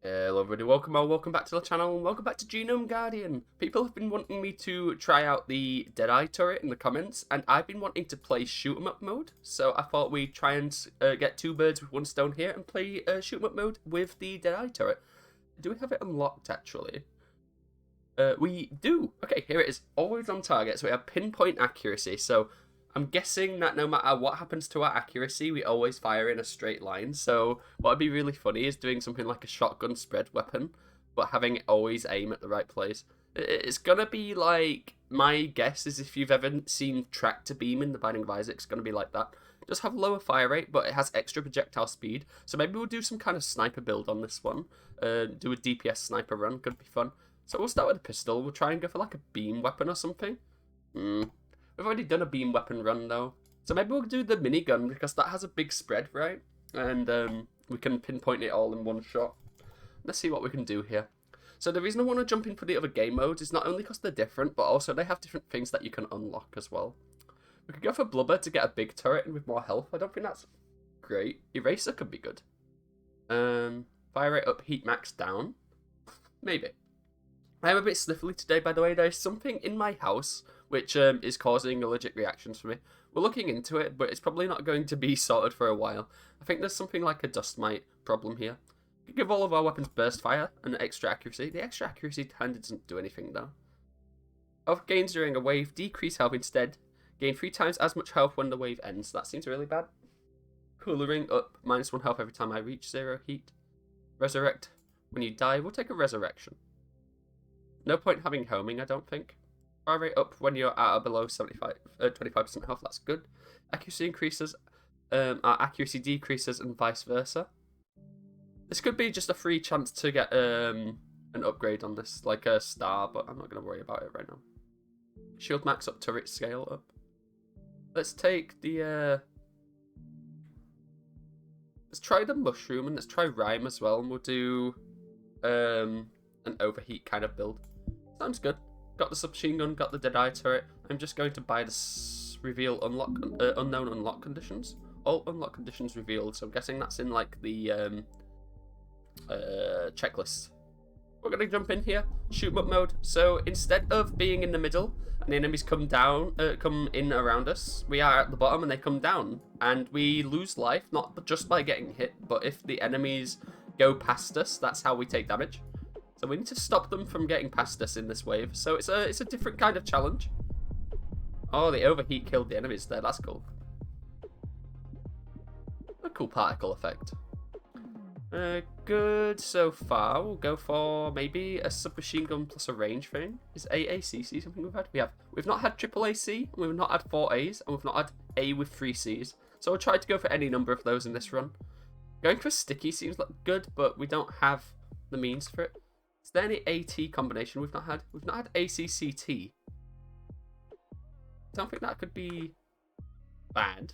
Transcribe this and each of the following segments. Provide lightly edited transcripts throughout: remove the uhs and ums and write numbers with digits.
Hello everybody, welcome back to the channel, and welcome back to Genome Guardian. People have been wanting me to try out the Deadeye turret in the comments, and I've been wanting to play shoot 'em up mode, so I thought we'd try and get two birds with one stone here and play shoot 'em up mode with the Deadeye turret. Do we have it unlocked actually? We do! Okay, here it is, always on target, so we have pinpoint accuracy, so I'm guessing that no matter what happens to our accuracy, we always fire in a straight line. So what would be really funny is doing something like a shotgun spread weapon, but having it always aim at the right place. It's gonna be like, my guess is if you've ever seen Tractor Beam in The Binding of Isaac, it's gonna be like that. Just have lower fire rate, but it has extra projectile speed. So maybe we'll do some kind of sniper build on this one. Do a DPS sniper run, could be fun. So we'll start with a pistol. We'll try and go for like a beam weapon or something. We've already done a beam weapon run though, so maybe we'll do the minigun because that has a big spread, right? And we can pinpoint it all in one shot. Let's see what we can do here. So the reason I want to jump in for the other game modes is not only because they're different, but also they have different things that you can unlock as well. We could go for Blubber to get a big turret and with more health. I don't think that's great. Eraser could be good. Fire rate up, heat max down. Maybe. I am a bit sniffly today, by the way. There's something in my house which is causing allergic reactions for me. We're looking into it, but it's probably not going to be sorted for a while. I think there's something like a dust mite problem here. We could give all of our weapons burst fire and extra accuracy. The extra accuracy kind of doesn't do anything, though. Health gains during a wave, decrease health instead. Gain 3 times as much health when the wave ends. That seems really bad. Coolering up, -1 health every time I reach 0 heat. Resurrect. When you die, we'll take a resurrection. No point having homing, I don't think. Fire rate up when you're at or below 25% health, that's good. Accuracy increases, our accuracy decreases, and vice versa. This could be just a free chance to get an upgrade on this, like a star, but I'm not going to worry about it right now. Shield max up, turret scale up. Let's take the, let's try the mushroom, and let's try rhyme as well, and we'll do an overheat kind of build. Sounds good. Got the submachine gun, got the Deadeye turret. I'm just going to buy the reveal unknown unlock conditions. All unlock conditions revealed, so I'm guessing that's in like the checklist. We're going to jump in here, shoot 'em up mode. So instead of being in the middle and the enemies come in around us, we are at the bottom and they come down. And we lose life, not just by getting hit, but if the enemies go past us, that's how we take damage. So we need to stop them from getting past us in this wave. So it's a different kind of challenge. Oh, the overheat killed the enemies there. That's cool. A cool particle effect. Good so far. We'll go for maybe a submachine gun plus a range thing. Is AACC something we've had? We've not had triple AC, we've not had 4 A's, and we've not had A with 3 C's. So we'll try to go for any number of those in this run. Going for sticky seems like good, but we don't have the means for it. Is there any AT combination we've not had? We've not had ACCT. I don't think that could be bad.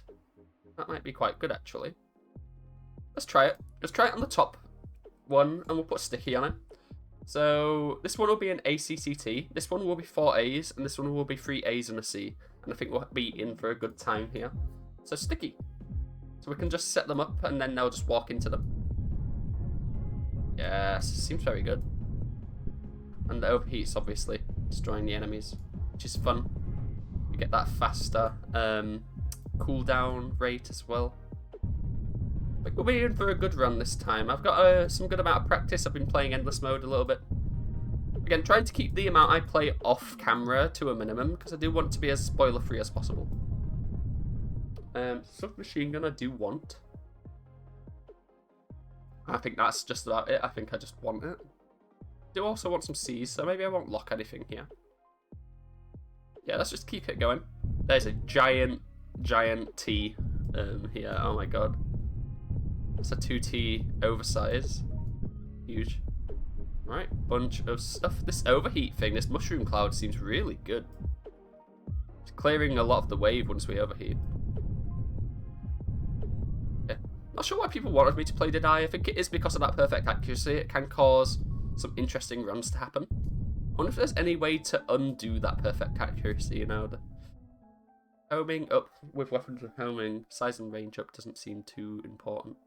That might be quite good, actually. Let's try it. Let's try it on the top one, and we'll put sticky on it. So this one will be an ACCT. This one will be 4 A's, and this one will be 3 A's and a C. And I think we'll be in for a good time here. So sticky. So we can just set them up, and then they'll just walk into them. Yes, seems very good. And the overheat's obviously destroying the enemies, which is fun. You get that faster cooldown rate as well. I think we'll be in for a good run this time. I've got some good amount of practice. I've been playing endless mode a little bit. Again, trying to keep the amount I play off camera to a minimum, because I do want to be as spoiler free as possible. Submachine gun I do want. I think that's just about it. I think I just want it. I do also want some C's, so maybe I won't lock anything here. Yeah, let's just keep it going. There's a giant T here. Oh my god. It's a 2T oversize. Huge. Right, bunch of stuff. This overheat thing, this mushroom cloud seems really good. It's clearing a lot of the wave once we overheat. Yeah. Not sure why people wanted me to play Deadeye. I think it is because of that perfect accuracy. It can cause some interesting runs to happen. I wonder if there's any way to undo that perfect accuracy, you know. The homing up with weapons with homing, size and range up doesn't seem too important.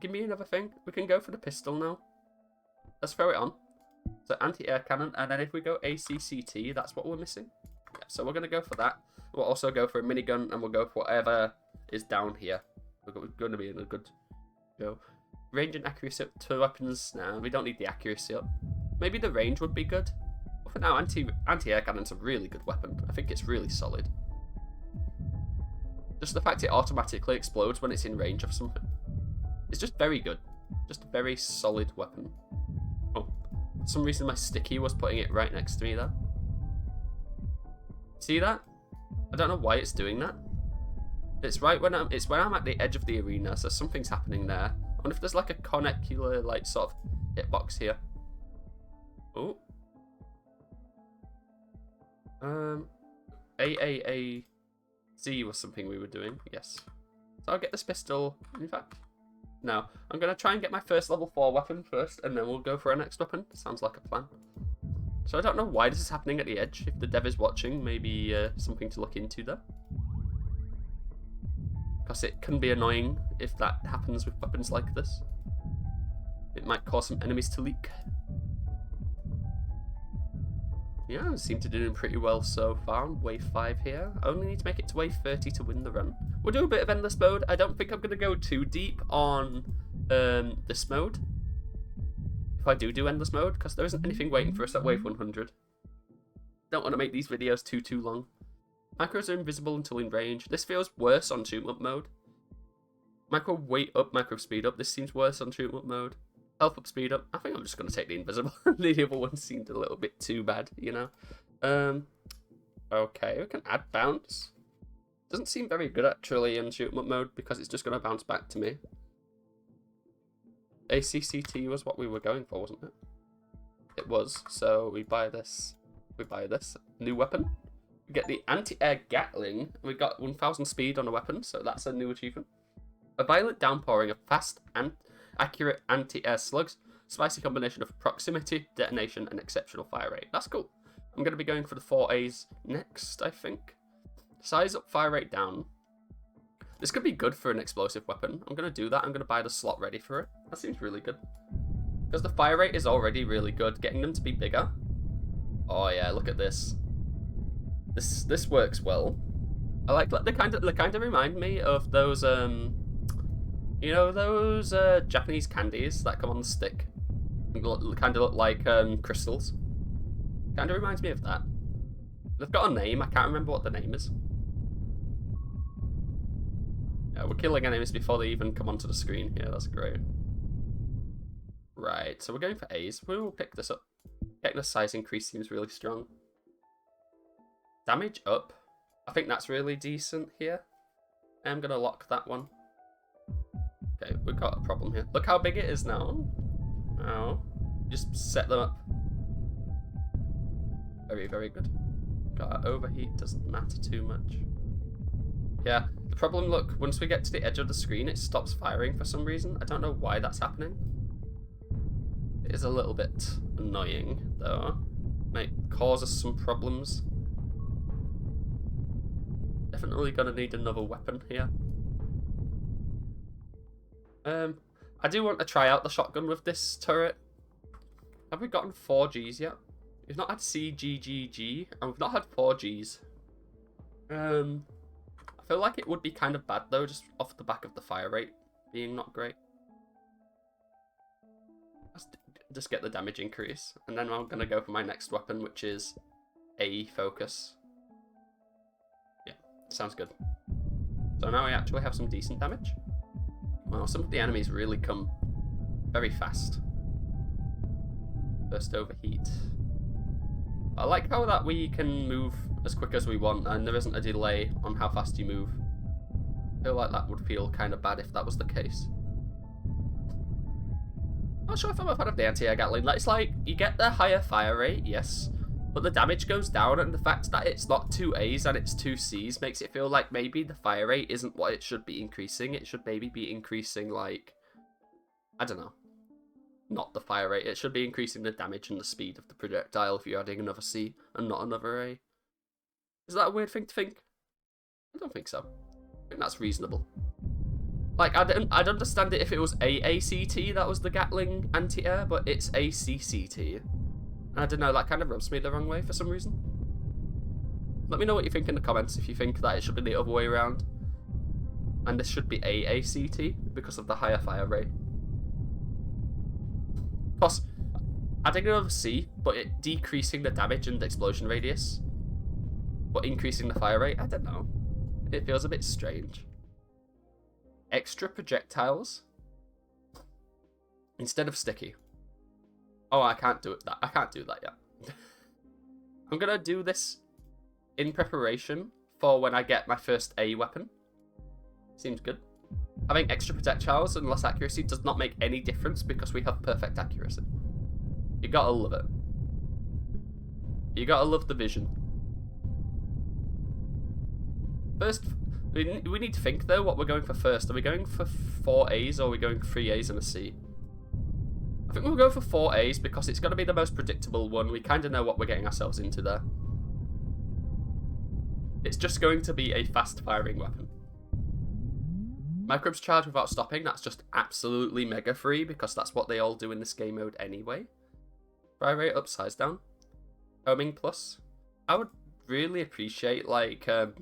Give me another thing. We can go for the pistol now. Let's throw it on. So anti-air cannon, and then if we go ACCT, that's what we're missing. Yeah, so we're going to go for that. We'll also go for a minigun, and we'll go for whatever is down here. We're going to be in a good go. Range and accuracy up to weapons. Now we don't need the accuracy up. Maybe the range would be good. But for now, anti-air cannon's a really good weapon. I think it's really solid. Just the fact it automatically explodes when it's in range of something. It's just very good. Just a very solid weapon. Oh, for some reason my sticky was putting it right next to me there. See that? I don't know why it's doing that. It's right when I'm at the edge of the arena, so something's happening there. I wonder if there's like a connecular like sort of hitbox here. Oh. AAAZ was something we were doing, yes. So I'll get this pistol, in fact. No, I'm going to try and get my first level 4 weapon first, and then we'll go for our next weapon. Sounds like a plan. So I don't know why this is happening at the edge. If the dev is watching, maybe something to look into there. Because it can be annoying if that happens with weapons like this. It might cause some enemies to leak. Yeah, I seem to be doing pretty well so far on wave 5 here. I only need to make it to wave 30 to win the run. We'll do a bit of endless mode. I don't think I'm going to go too deep on this mode. If I do endless mode, because there isn't anything waiting for us at wave 100. Don't want to make these videos too long. Micros are invisible until in range. This feels worse on shoot up mode. Micro weight up, micro speed up. This seems worse on shoot up mode. Health up, speed up. I think I'm just going to take the invisible. The other one seemed a little bit too bad, you know. Okay, we can add bounce. Doesn't seem very good actually in shoot up mode because it's just going to bounce back to me. ACCT was what we were going for, wasn't it? It was. So we buy this. We buy this new weapon. We get the anti-air Gatling. We got 1000 speed on a weapon, so that's a new achievement. A violent downpouring of fast and accurate anti-air slugs. Spicy combination of proximity, detonation, and exceptional fire rate. That's cool. I'm going to be going for the 4As next, I think. Size up, fire rate down. This could be good for an explosive weapon. I'm going to do that. I'm going to buy the slot ready for it. That seems really good. Because the fire rate is already really good. Getting them to be bigger. Oh yeah, look at this. This works well. I like that they kind of remind me of those you know those Japanese candies that come on the stick. Kind of look like crystals. Kind of reminds me of that. They've got a name. I can't remember what the name is. Yeah, we're killing enemies before they even come onto the screen here. That's great. Right, so we're going for A's. We will pick this up. Getting the size increase seems really strong. Damage up. I think that's really decent here. I'm going to lock that one. Okay, we've got a problem here. Look how big it is now. Oh, just set them up. Very, very good. Got overheat, doesn't matter too much. Yeah, the problem, look, once we get to the edge of the screen, it stops firing for some reason. I don't know why that's happening. It is a little bit annoying, though. Might cause us some problems. Definitely gonna need another weapon here. I do want to try out the shotgun with this turret. Have we gotten 4Gs yet? We've not had CGGG, and we've not had 4Gs. I feel like it would be kind of bad though, just off the back of the fire rate being not great. Let's just get the damage increase, and then I'm gonna go for my next weapon, which is A focus. Yeah, sounds good. So now we actually have some decent damage. Wow, some of the enemies really come very fast. Burst overheat. I like how that we can move as quick as we want and there isn't a delay on how fast you move. I feel like that would feel kind of bad if that was the case. Not sure if I'm a fan of the anti-air Gatling. It's like, you get the higher fire rate, yes, but the damage goes down, and the fact that it's not 2 A's and it's 2 C's makes it feel like maybe the fire rate isn't what it should be increasing. It should maybe be increasing, like, I don't know. Not the fire rate. It should be increasing the damage and the speed of the projectile if you're adding another C and not another A. Is that a weird thing to think? I don't think so. I think that's reasonable. Like, I'd understand it if it was AACT, that was the Gatling anti-air, but it's ACCT. And I don't know, that kind of rubs me the wrong way for some reason. Let me know what you think in the comments if you think that it should be the other way around. And this should be AACT because of the higher fire rate. Plus, adding another C, but it decreasing the damage and explosion radius, but increasing the fire rate, I don't know. It feels a bit strange. Extra projectiles instead of sticky. Oh, I can't do it. I can't do that yet. I'm gonna do this in preparation for when I get my first A weapon. Seems good. Having extra projectiles and less accuracy does not make any difference because we have perfect accuracy. You gotta love it. You gotta love the vision. First, we need to think though what we're going for first. Are we going for 4 A's or are we going 3 A's and a C? I think we'll go for 4 A's because it's going to be the most predictable one. We kind of know what we're getting ourselves into there. It's just going to be a fast-firing weapon. Microbes charge without stopping. That's just absolutely mega free because that's what they all do in this game mode anyway. Fire rate up, size down. Homing plus. I would really appreciate like a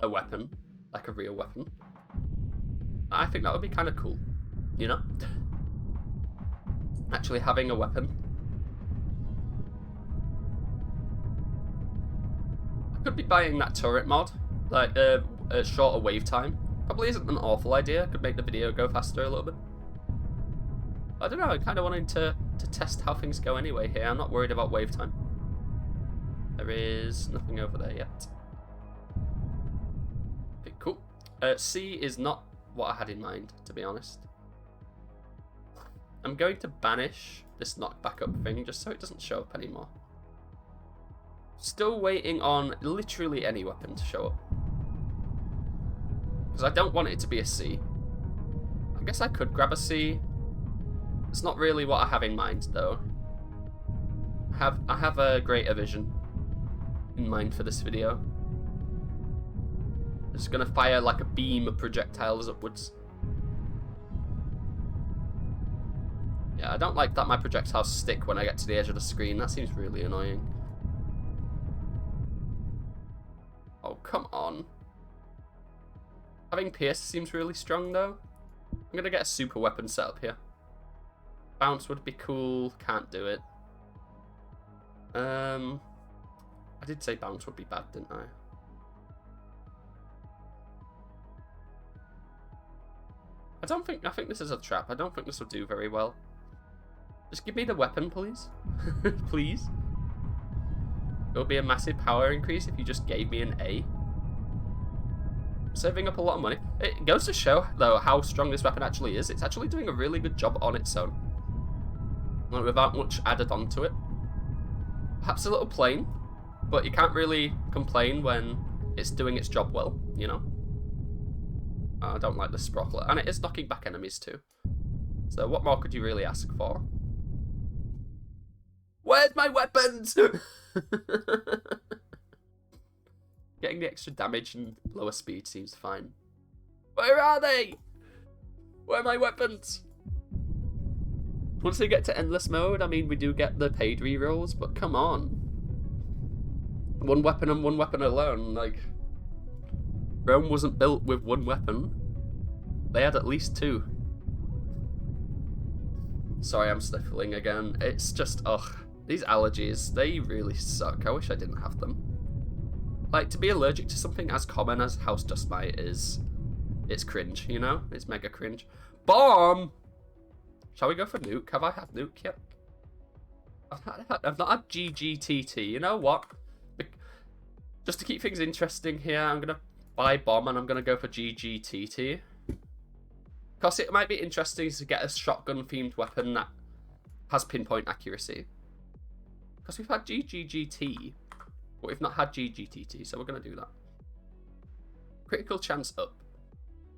weapon, like a real weapon. I think that would be kind of cool, you know? Actually having a weapon. I could be buying that turret mod, like a shorter wave time. Probably isn't an awful idea. Could make the video go faster a little bit. I don't know, I kind of wanted to test how things go anyway here. I'm not worried about wave time. There is nothing over there yet. Okay, cool. C is not what I had in mind, to be honest. I'm going to banish this knockback up thing just so it doesn't show up anymore. Still waiting on literally any weapon to show up. Because I don't want it to be a C. I guess I could grab a C. It's not really what I have in mind though. I have a greater vision in mind for this video. I'm just gonna fire like a beam of projectiles upwards. Yeah, I don't like that my projectiles stick when I get to the edge of the screen. That seems really annoying. Oh, come on. Having Pierce seems really strong, though. I'm going to get a super weapon set up here. Bounce would be cool. Can't do it. I did say bounce would be bad, didn't I? I think this is a trap. I don't think this will do very well. Just give me the weapon, please. Please. It would be a massive power increase if you just gave me an A. Saving up a lot of money. It goes to show, though, how strong this weapon actually is. It's actually doing a really good job on its own. Like, without much added onto it. Perhaps a little plain, but you can't really complain when it's doing its job well, you know? I don't like the sprocklet. And it is knocking back enemies, too. So what more could you really ask for? Where's my weapons? Getting the extra damage and lower speed seems fine. Where are they? Where are my weapons? Once we get to endless mode, I mean, we do get the paid rerolls, but come on. One weapon and one weapon alone, like... Rome wasn't built with one weapon. They had at least 2. Sorry, I'm sniffling again. It's just, ugh. These allergies, they really suck. I wish I didn't have them. Like, to be allergic to something as common as house dust mite is... It's cringe, you know? It's mega cringe. Bomb! Shall we go for nuke? Have I had nuke yet? I've not had GGTT. You know what? Just to keep things interesting here, I'm going to buy bomb and I'm going to go for GGTT. Because it might be interesting to get a shotgun-themed weapon that has pinpoint accuracy. Because we've had GGGT, but we've not had GGTT, so we're going to do that. Critical chance up.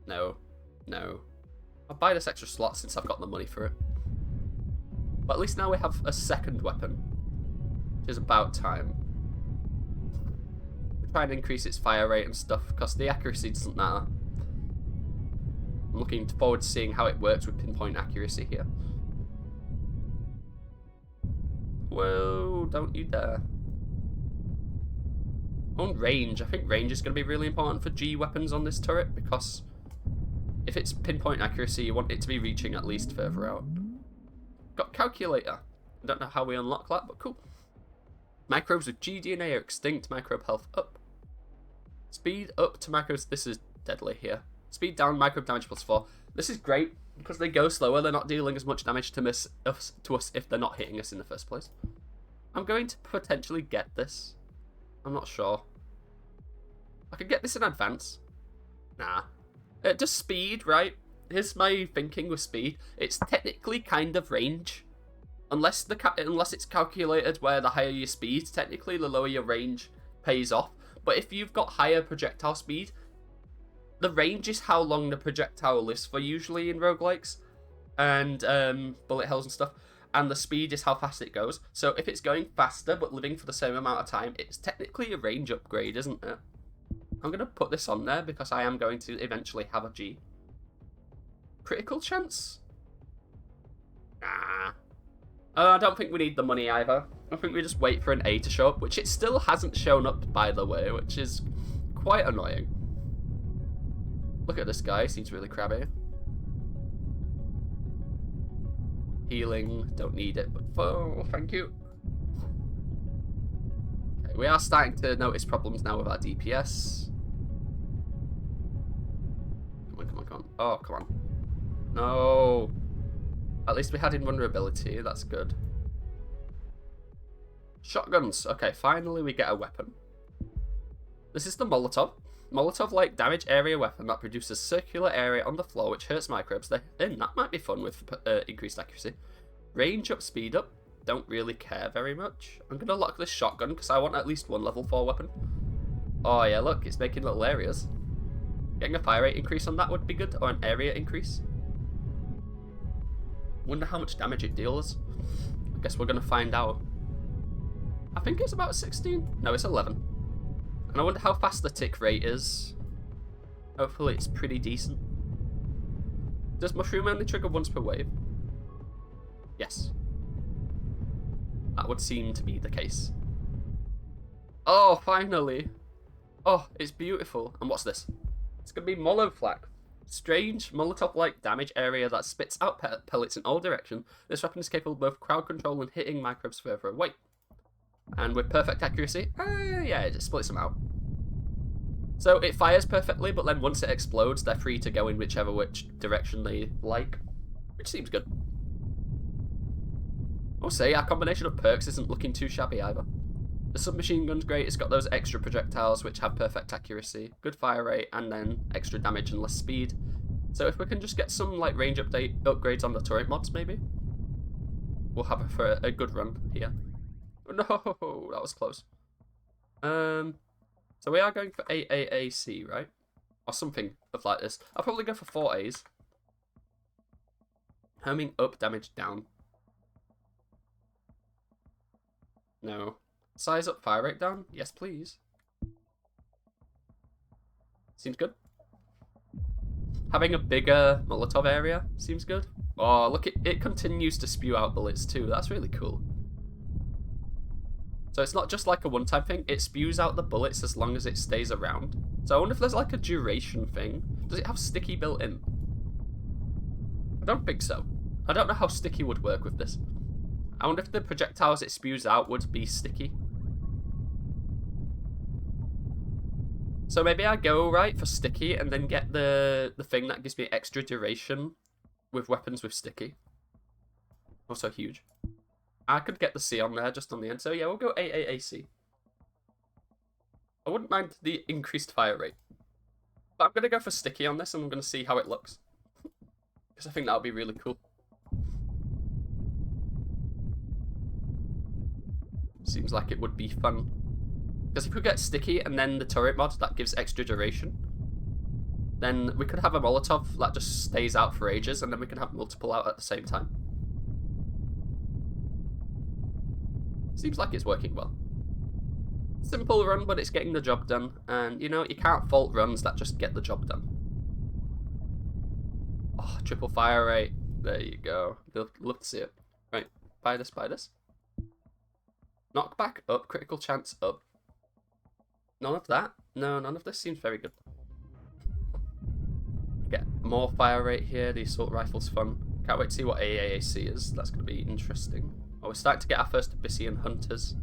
No. No. I'll buy this extra slot since I've got the money for it. But at least now we have a second weapon, which is about time. We're trying to increase its fire rate and stuff, because the accuracy doesn't matter. I'm looking forward to seeing how it works with pinpoint accuracy here. Whoa, don't you dare. On range, I think range is going to be really important for G weapons on this turret, because if it's pinpoint accuracy, you want it to be reaching at least further out. Got calculator. I don't know how we unlock that, but cool. Microbes with GDNA are extinct. Microbe health up. Speed up to microbes. This is deadly here. Speed down, microbe damage +4. This is great because they go slower. They're not dealing as much damage to us if they're not hitting us in the first place. I'm going to potentially get this. I'm not sure. I could get this in advance. Nah. Just speed, right? Here's my thinking with speed. It's technically kind of range. Unless it's calculated where the higher your speed, technically the lower your range pays off. But if you've got higher projectile speed, the range is how long the projectile lives for usually in roguelikes and bullet hells and stuff. And the speed is how fast it goes. So if it's going faster but living for the same amount of time, it's technically a range upgrade, isn't it? I'm going to put this on there because I am going to eventually have a G. Critical chance? Nah. I don't think we need the money either. I think we just wait for an A to show up, which it still hasn't shown up, by the way, which is quite annoying. Look at this guy, seems really crabby. Healing, don't need it, but oh, thank you. Okay, we are starting to notice problems now with our DPS. Come on, come on, come on. Oh, come on. No. At least we had invulnerability, that's good. Shotguns. Okay, finally we get a weapon. This is the Molotov. Molotov-like damage area weapon that produces circular area on the floor which hurts microbes. That might be fun with increased accuracy. Range up, speed up. Don't really care very much. I'm going to lock this shotgun because I want at least one level 4 weapon. Oh yeah, look, it's making little areas. Getting a fire rate increase on that would be good, or an area increase. Wonder how much damage it deals. I guess we're going to find out. I think it's about 16. No, it's 11. And I wonder how fast the tick rate is. Hopefully it's pretty decent. Does mushroom only trigger once per wave? Yes. That would seem to be the case. Oh, finally. Oh, it's beautiful. And what's this? It's going to be Molotov. Strange Molotov-like damage area that spits out pellets in all directions. This weapon is capable of both crowd control and hitting microbes further away. And with perfect accuracy, yeah, it just splits them out. So it fires perfectly, but then once it explodes, they're free to go in which direction they like, which seems good. I'll say our combination of perks isn't looking too shabby either. The submachine gun's great. It's got those extra projectiles which have perfect accuracy, good fire rate, and then extra damage and less speed. So if we can just get some like range upgrades on the turret mods, maybe we'll have a good run here. No, that was close. So we are going for AAAC, right? Or something of like this. I'll probably go for 4 A's. Homing up, damage down. No. Size up, fire rate down? Yes, please. Seems good. Having a bigger Molotov area seems good. Oh, look, it continues to spew out bullets too. That's really cool. So it's not just like a one-time thing, it spews out the bullets as long as it stays around. So I wonder if there's like a duration thing. Does it have sticky built in? I don't think so. I don't know how sticky would work with this. I wonder if the projectiles it spews out would be sticky. So maybe I go right for sticky and then get the thing that gives me extra duration with weapons with sticky. Also huge. I could get the C on there just on the end. So yeah, we'll go AAAC. I wouldn't mind the increased fire rate. But I'm going to go for sticky on this and I'm going to see how it looks. Because I think that would be really cool. Seems like it would be fun. Because if we get sticky and then the turret mod that gives extra duration, then we could have a Molotov that just stays out for ages and then we can have multiple out at the same time. Seems like it's working well. Simple run, but it's getting the job done. And, you know, you can't fault runs that just get the job done. Oh, triple fire rate. There you go. Love to see it. Right, buy this. Knockback up, critical chance up. None of that? No, none of this seems very good. Get more fire rate here. The assault rifle's fun. Can't wait to see what AAC is. That's going to be interesting. Oh, we're starting to get our first Abyssian hunters.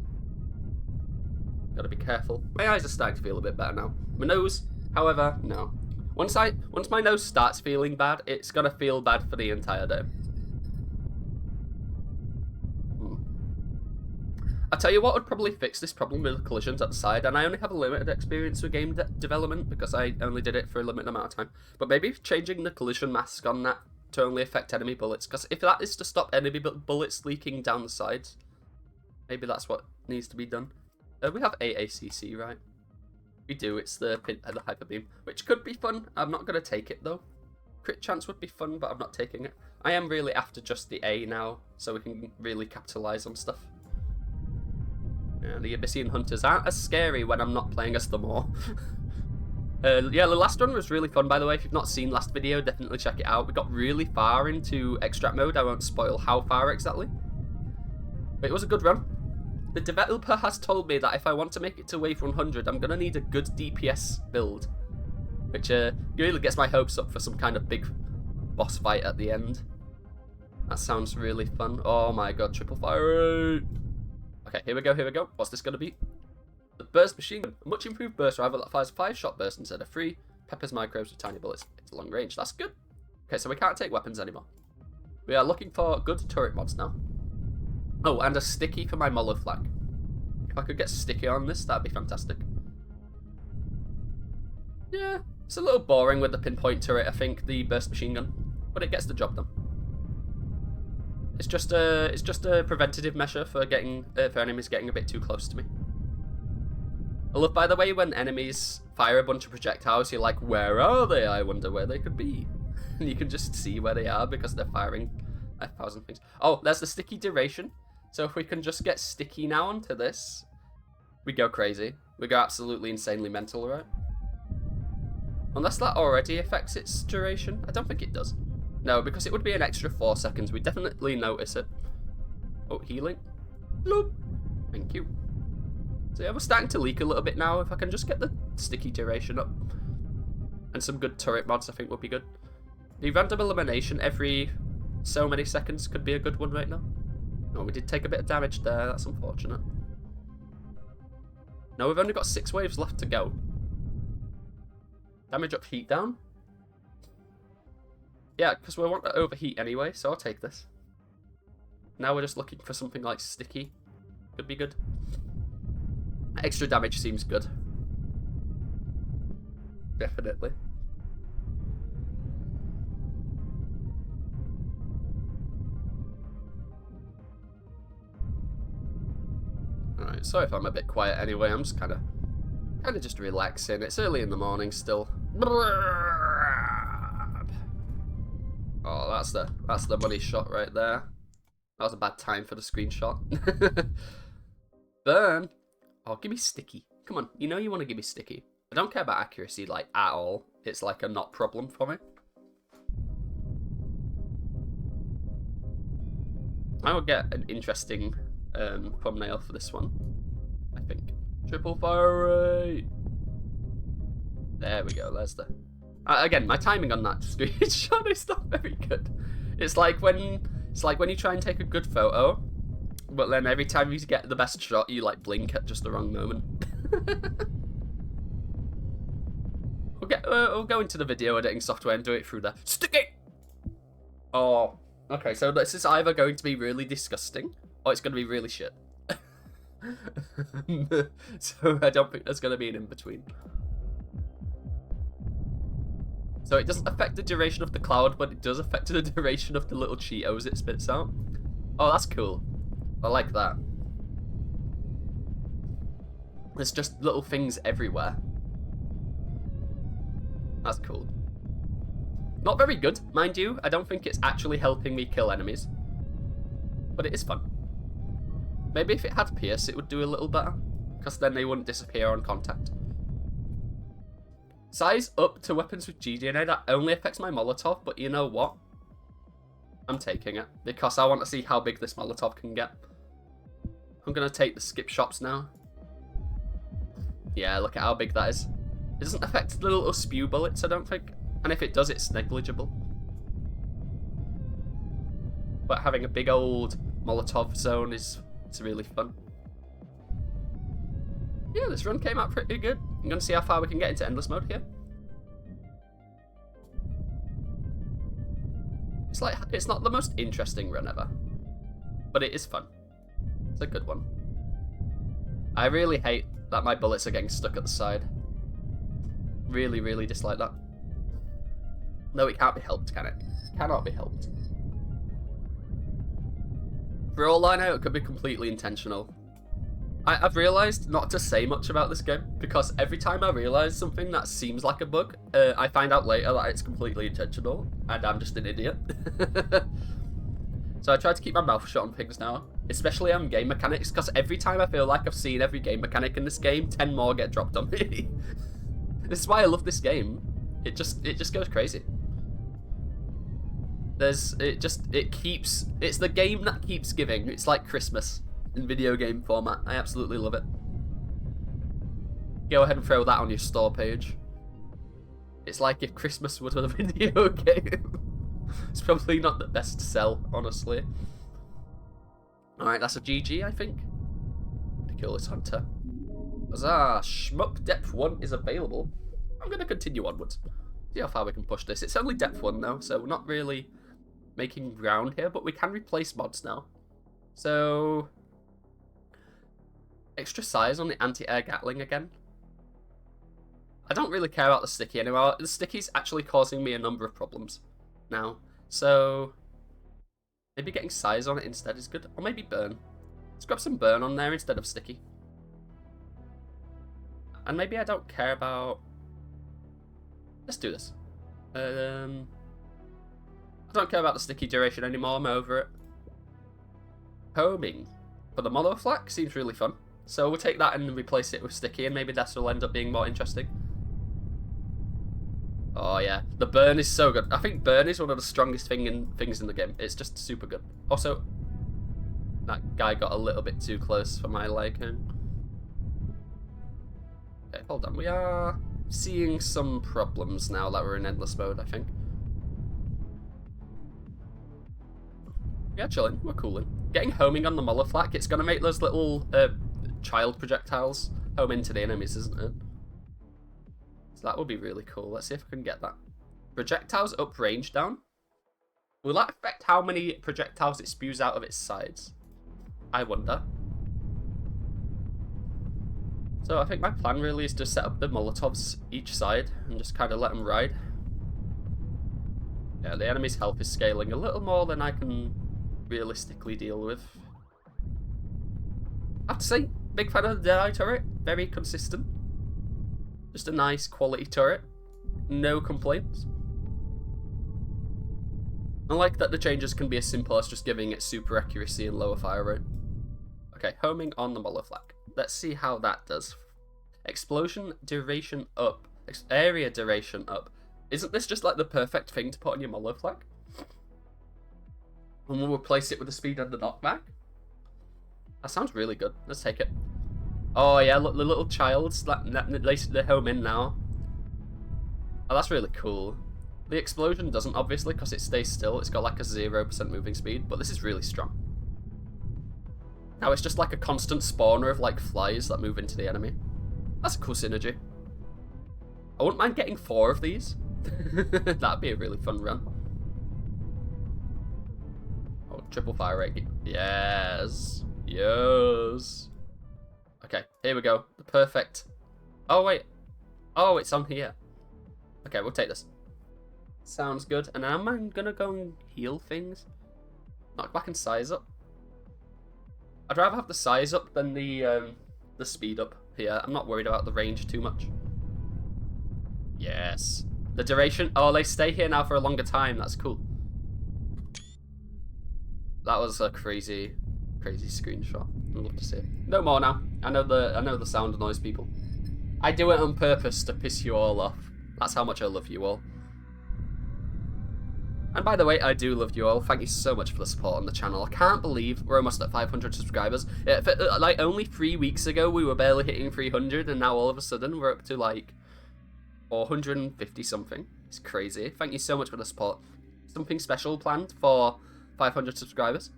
Gotta be careful. My eyes are starting to feel a bit better now. My nose, however, no. Once my nose starts feeling bad, it's gonna feel bad for the entire day. I'll tell you what would probably fix this problem with collisions at the side, and I only have a limited experience with game development because I only did it for a limited amount of time, but maybe changing the collision mask on that to only affect enemy bullets, because if that is to stop enemy bullets leaking down the sides, maybe that's what needs to be done. We have AACC, right? We do, it's the hyper beam, which could be fun. I'm not going to take it though. Crit chance would be fun, but I'm not taking it. I am really after just the A now, so we can really capitalize on stuff. Yeah, the Abyssian Hunters aren't as scary when I'm not playing as them more. Yeah, the last one was really fun, by the way. If you've not seen last video, definitely check it out. We got really far into extract mode. I won't spoil how far exactly, but it was a good run. The developer has told me that if I want to make it to wave 100, I'm going to need a good DPS build, which really gets my hopes up for some kind of big boss fight at the end. That sounds really fun. Oh my god, triple fire rate. Okay, here we go. What's this going to be? The burst machine gun. A much improved burst rifle that fires 5-shot bursts instead of 3. Peppers microbes with tiny bullets. It's long range. That's good. Okay, so we can't take weapons anymore. We are looking for good turret mods now. Oh, and a sticky for my Molotov flag. If I could get sticky on this, that'd be fantastic. Yeah, it's a little boring with the pinpoint turret, I think, the burst machine gun, but it gets the job done. It's just a preventative measure for enemies getting a bit too close to me. I love, by the way, when enemies fire a bunch of projectiles, you're like, where are they? I wonder where they could be. And you can just see where they are because they're firing 1,000 things. Oh, there's the sticky duration. So if we can just get sticky now onto this, we go crazy. We go absolutely insanely mental, right? Unless that already affects its duration. I don't think it does. No, because it would be an extra 4 seconds. We definitely notice it. Oh, healing. Bloop. Thank you. So yeah, we're starting to leak a little bit now. If I can just get the sticky duration up. And some good turret mods, I think would be good. The random elimination every so many seconds could be a good one right now. Oh, we did take a bit of damage there. That's unfortunate. No, we've only got 6 waves left to go. Damage up, heat down. Yeah, because we want to overheat anyway, so I'll take this. Now we're just looking for something like sticky. Could be good. Extra damage seems good. Definitely. Alright, sorry if I'm a bit quiet anyway, I'm just kind of just relaxing. It's early in the morning still. Oh, that's the money shot right there. That was a bad time for the screenshot. Burn. Oh, give me sticky. Come on, you know you want to give me sticky. I don't care about accuracy, like, at all. It's like a not problem for me. I will get an interesting thumbnail for this one, I think. Triple fire rate. There we go, there's the... again, my timing on that screenshot is not very good. It's like when you try and take a good photo, but then every time you get the best shot, you like blink at just the wrong moment. We'll go into the video editing software and do it through there. Sticky! Oh, okay, so this is either going to be really disgusting, or it's going to be really shit. So I don't think there's going to be an in-between. So it doesn't affect the duration of the cloud, but it does affect the duration of the little Cheetos it spits out. Oh, that's cool. I like that. There's just little things everywhere. That's cool. Not very good, mind you. I don't think it's actually helping me kill enemies. But it is fun. Maybe if it had Pierce, it would do a little better. Because then they wouldn't disappear on contact. Size up to weapons with GDNA, that only affects my Molotov, but you know what? I'm taking it, because I want to see how big this Molotov can get. I'm going to take the skip shops now. Yeah, look at how big that is. It doesn't affect the little spew bullets, I don't think. And if it does, it's negligible. But having a big old Molotov zone it's really fun. Yeah, this run came out pretty good. I'm going to see how far we can get into endless mode here. It's not the most interesting run ever, but it is fun. It's a good one. I really hate that my bullets are getting stuck at the side. Really, really dislike that. No, it can't be helped, can it? Cannot be helped. For all I know, it could be completely intentional. I've realised not to say much about this game, because every time I realise something that seems like a bug, I find out later that it's completely intentional, and I'm just an idiot. So I try to keep my mouth shut on things now, especially on game mechanics, because every time I feel like I've seen every game mechanic in this game, 10 more get dropped on me. This is why I love this game. It just goes crazy. It's the game that keeps giving. It's like Christmas in video game format. I absolutely love it. Go ahead and throw that on your store page. It's like if Christmas was a video game. It's probably not the best sell, honestly. Alright, that's a GG, I think. To kill this hunter. Huzzah! Shmup Depth 1 is available. I'm going to continue onwards. See how far we can push this. It's only Depth 1 though, so we're not really making ground here, but we can replace mods now. So, extra size on the anti-air Gatling again. I don't really care about the sticky anymore. The sticky's actually causing me a number of problems now. So, maybe getting size on it instead is good. Or maybe burn. Let's grab some burn on there instead of sticky. And maybe I don't care about... Let's do this. I don't care about the sticky duration anymore. I'm over it. Homing for the mono flak seems really fun. So we'll take that and replace it with sticky, and maybe that will end up being more interesting. Oh yeah, the burn is so good. I think burn is one of the strongest things in the game. It's just super good. Also, that guy got a little bit too close for my liking. Okay, hold on. We are seeing some problems now that we're in endless mode, I think. Yeah, chilling. We're cooling. Getting homing on the Muller flak, it's going to make those little child projectiles home into the enemies, isn't it? So that would be really cool. Let's see if I can get that. Projectiles up, range down. Will that affect how many projectiles it spews out of its sides? I wonder. So I think my plan really is to set up the Molotovs each side and just kind of let them ride. Yeah, the enemy's health is scaling a little more than I can realistically deal with. I have to say, big fan of the Deadeye turret. Very consistent. Just a nice quality turret. No complaints. I like that the changes can be as simple as just giving it super accuracy and lower fire rate. Okay, homing on the Muller flak. Let's see how that does. Explosion duration up. Area duration up. Isn't this just like the perfect thing to put on your Muller flak? And we'll replace it with the speed and the knockback. That sounds really good. Let's take it. Oh yeah, look, the little childs, they're home in now. Oh, that's really cool. The explosion doesn't, obviously, because it stays still. It's got like a 0% moving speed, but this is really strong. Now it's just like a constant spawner of like flies that move into the enemy. That's a cool synergy. I wouldn't mind getting 4 of these. That'd be a really fun run. Oh, triple fire rate. Yes. Yes. Okay, here we go. The perfect... Oh, wait. Oh, it's on here. Okay, we'll take this. Sounds good. And am I going to go and heal things? Knock back and size up. I'd rather have the size up than the speed up here. I'm not worried about the range too much. Yes. The duration... Oh, they stay here now for a longer time. That's cool. That was a crazy screenshot. I'd love to see it. No more now. I know the sound annoys people. I do it on purpose to piss you all off. That's how much I love you all. And by the way, I do love you all. Thank you so much for the support on the channel. I can't believe we're almost at 500 subscribers. Like, only 3 weeks ago, we were barely hitting 300, and now all of a sudden, we're up to, like, 450 something. It's crazy. Thank you so much for the support. Something special planned for 500 subscribers.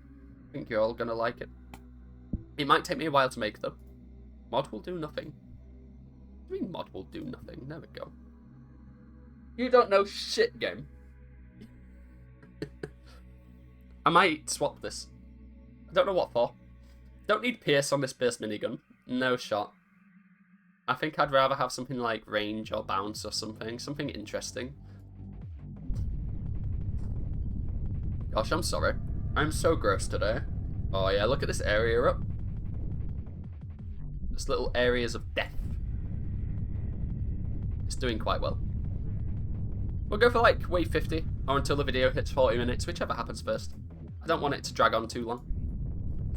I think you're all gonna like it. It might take me a while to make, though. Mod will do nothing. What do you mean mod will do nothing? There we go. You don't know shit, game. I might swap this. I don't know what for. Don't need Pierce on this burst minigun. No shot. I think I'd rather have something like range or bounce or something. Something interesting. Gosh, I'm sorry. I'm so gross today. Oh yeah, look at this area up. Just little areas of death. It's doing quite well. We'll go for like wave 50 or until the video hits 40 minutes, whichever happens first. I don't want it to drag on too long.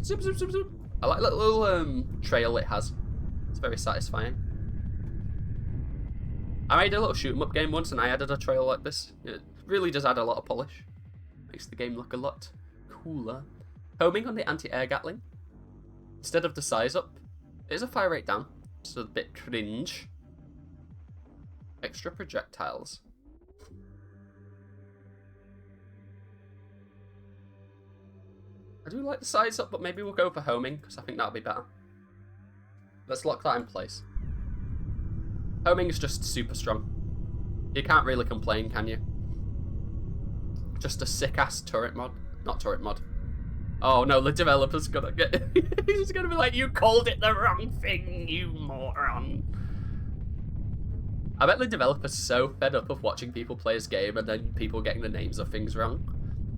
Zoop, zoop, zoop, zoop. I like that little trail it has. It's very satisfying. I made a little shoot 'em up game once and I added a trail like this. It really does add a lot of polish. Makes the game look a lot cooler. Homing on the anti-air Gatling. Instead of the size up, it is a fire rate down. It's a bit cringe. Extra projectiles. I do like the size up, but maybe we'll go for homing, because I think that'll be better. Let's lock that in place. Homing is just super strong. You can't really complain, can you? Just a sick-ass turret mod. Not turret mod. Oh no, the developer's gonna get... He's gonna be like, you called it the wrong thing, you moron. I bet the developer's so fed up of watching people play his game and then people getting the names of things wrong.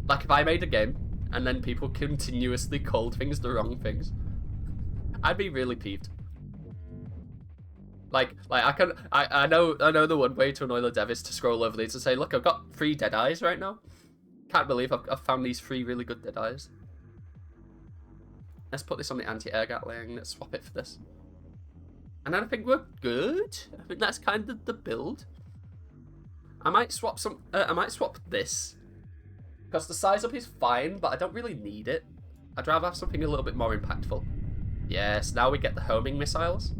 Like, if I made a game and then people continuously called things the wrong things, I'd be really peeved. Like I know the one way to annoy the dev is to scroll over these and say, look, I've got 3 dead eyes right now. Can't believe I've found these 3 really good dead eyes. Let's put this on the anti-air Gatling. Let's swap it for this. And then I think we're good. I think that's kind of the build. I might swap this. Because the size up is fine, but I don't really need it. I'd rather have something a little bit more impactful. Yes, now we get the homing missiles.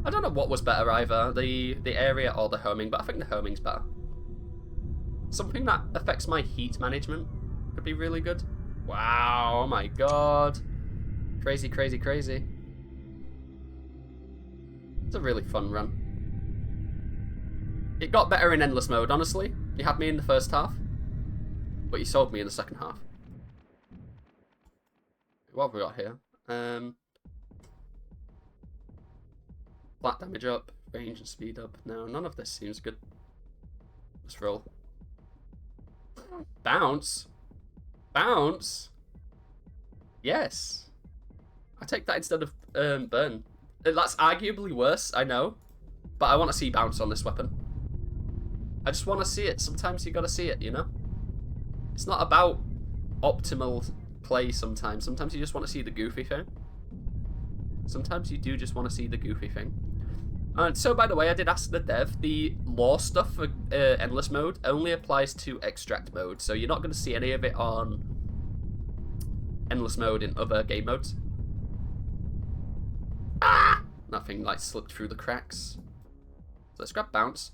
I don't know what was better either, the area or the homing, but I think the homing's better. Something that affects my heat management could be really good. Wow, oh my god. Crazy, crazy, crazy. It's a really fun run. It got better in endless mode, honestly. You had me in the first half, but you sold me in the second half. What have we got here? Flat damage up, range and speed up. No, none of this seems good. Let's roll. Bounce? Bounce? Yes. I take that instead of burn. That's arguably worse, I know. But I want to see bounce on this weapon. I just want to see it. Sometimes you got to see it, you know? It's not about optimal play sometimes. Sometimes you just want to see the goofy thing. Sometimes you do just want to see the goofy thing. And so, by the way, I did ask the dev, the lore stuff for endless mode only applies to extract mode, so you're not going to see any of it on endless mode in other game modes. Ah! Nothing like slipped through the cracks. So let's grab bounce.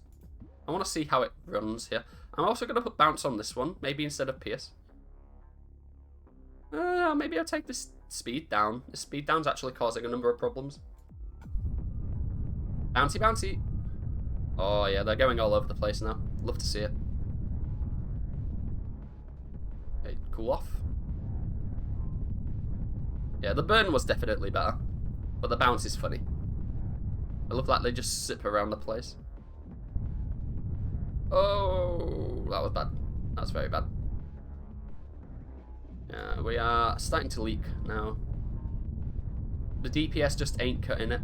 I want to see how it runs here. I'm also going to put bounce on this one, maybe instead of pierce. Maybe I'll take this speed down. The speed down's actually causing a number of problems. Bouncy, bouncy. Oh yeah, they're going all over the place now. Love to see it. Okay, cool off. Yeah, the burn was definitely better, but the bounce is funny. I love that they just zip around the place. Oh, that was bad. That's very bad. Yeah, we are starting to leak now. The DPS just ain't cutting it.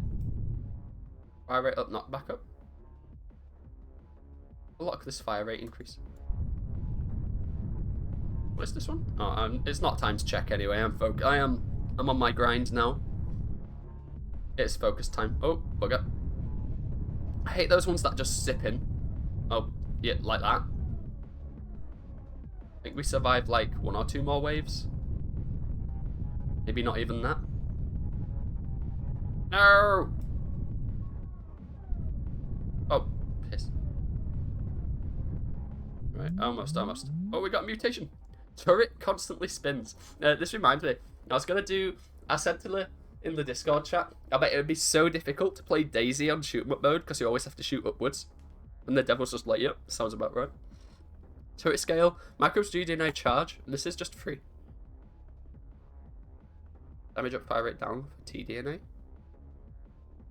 Fire rate up, not back up. Look this fire rate increase. What is this one? Oh, it's not time to check anyway. I'm on my grind now. It's focus time. Oh, bugger. I hate those ones that just zip in. Oh, yeah, like that. I think we survived like 1 or 2 more waves. Maybe not even that. No! Oh, piss. Right, almost. Oh, we got a mutation. Turret constantly spins. This reminds me. I said in the Discord chat, I bet it would be so difficult to play Daisy on shoot 'em up mode because you always have to shoot upwards. And the devil's just like, yep, sounds about right. Turret scale, macros GDNA charge, and this is just free. Damage up, fire rate down for TDNA.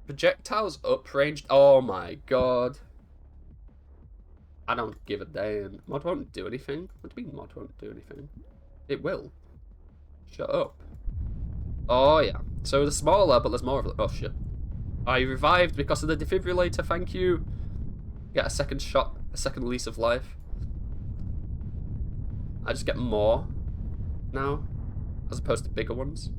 Projectiles up, ranged. Oh my god. I don't give a damn. Mod won't do anything. What do you mean mod won't do anything? It will. Shut up. Oh yeah. So they're smaller, but there's more of them. Oh shit. I revived because of the defibrillator, thank you. Get a second shot, a second lease of life. I just get more now, as opposed to bigger ones.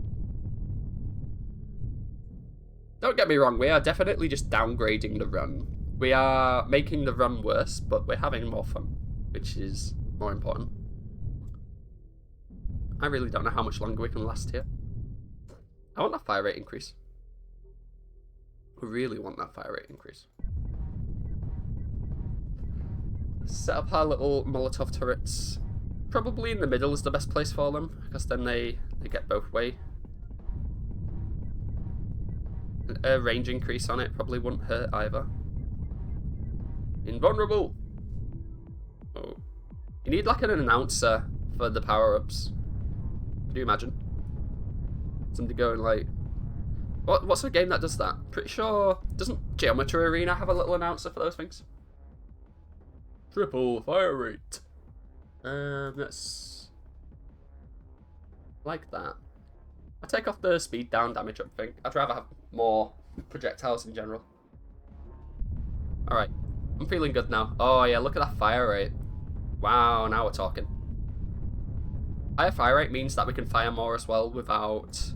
Don't get me wrong, we are definitely just downgrading the run. We are making the run worse, but we're having more fun, which is more important. I really don't know how much longer we can last here. I want that fire rate increase. I really want that fire rate increase. Set up our little Molotov turrets. Probably in the middle is the best place for them, because then they get both ways. A range increase on it probably wouldn't hurt either. Invulnerable! Oh. You need like an announcer for the power-ups. Could you imagine? Somebody going like... What's a game that does that? Pretty sure... Doesn't Geometry Arena have a little announcer for those things? Triple fire rate. That's... like that. I take off the speed down damage up thing. I'd rather have more projectiles in general. Alright. I'm feeling good now. Oh yeah, look at that fire rate. Wow, now we're talking. Higher fire rate means that we can fire more as well without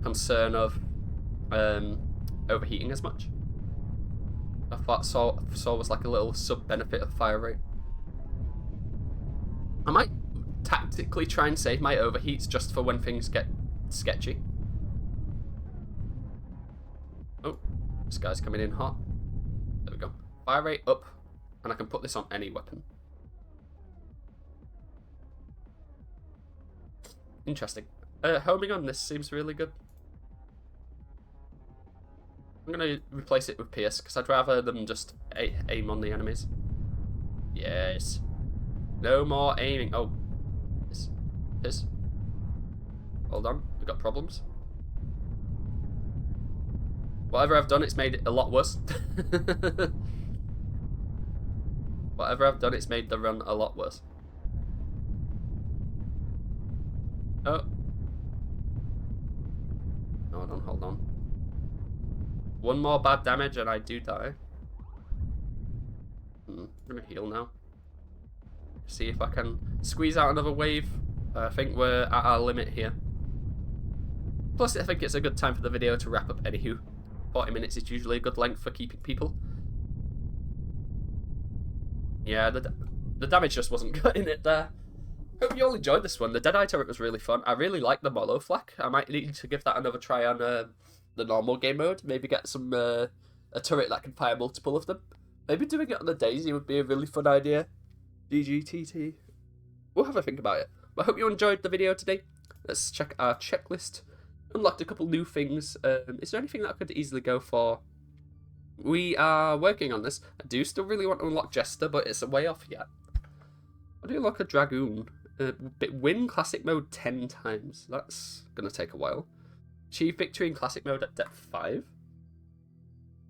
concern of overheating as much. I thought saw was like a little sub-benefit of fire rate. I might tactically try and save my overheats just for when things get sketchy. Oh, this guy's coming in hot. There we go. Fire rate up, and I can put this on any weapon. Interesting. Homing on this seems really good. I'm going to replace it with Pierce, because I'd rather them just aim on the enemies. Yes. No more aiming. Oh. Piss. Hold on. We've got problems. Whatever I've done, it's made it a lot worse. Whatever I've done, it's made the run a lot worse. Oh. Hold on. One more bad damage and I do die. I'm gonna heal now. See if I can squeeze out another wave. I think we're at our limit here. Plus, I think it's a good time for the video to wrap up anywho. 40 minutes is usually a good length for keeping people. Yeah, the damage just wasn't cutting it there. Hope you all enjoyed this one. The Deadeye turret was really fun. I really like the Molotov. I might need to give that another try on the normal game mode. Maybe get some a turret that can fire multiple of them. Maybe doing it on the Daisy would be a really fun idea. DGTT. We'll have a think about it. But I hope you enjoyed the video today. Let's check our checklist. Unlocked a couple new things. Is there anything that I could easily go for? We are working on this. I do still really want to unlock Jester, but it's a way off yet. I do unlock a Dragoon. Win Classic Mode 10 times. That's going to take a while. Achieve victory in Classic Mode at depth 5.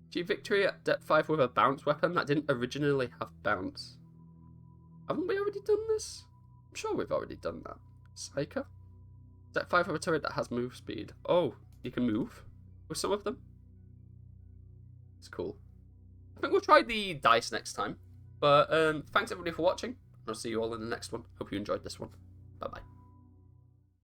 Achieve victory at depth 5 with a bounce weapon that didn't originally have bounce. Haven't we already done this? I'm sure we've already done that. Psycho? Depth 5 of a turret that has move speed. Oh, you can move with some of them? It's cool. I think we'll try the dice next time. But thanks everybody for watching. I'll see you all in the next one. Hope you enjoyed this one. Bye-bye.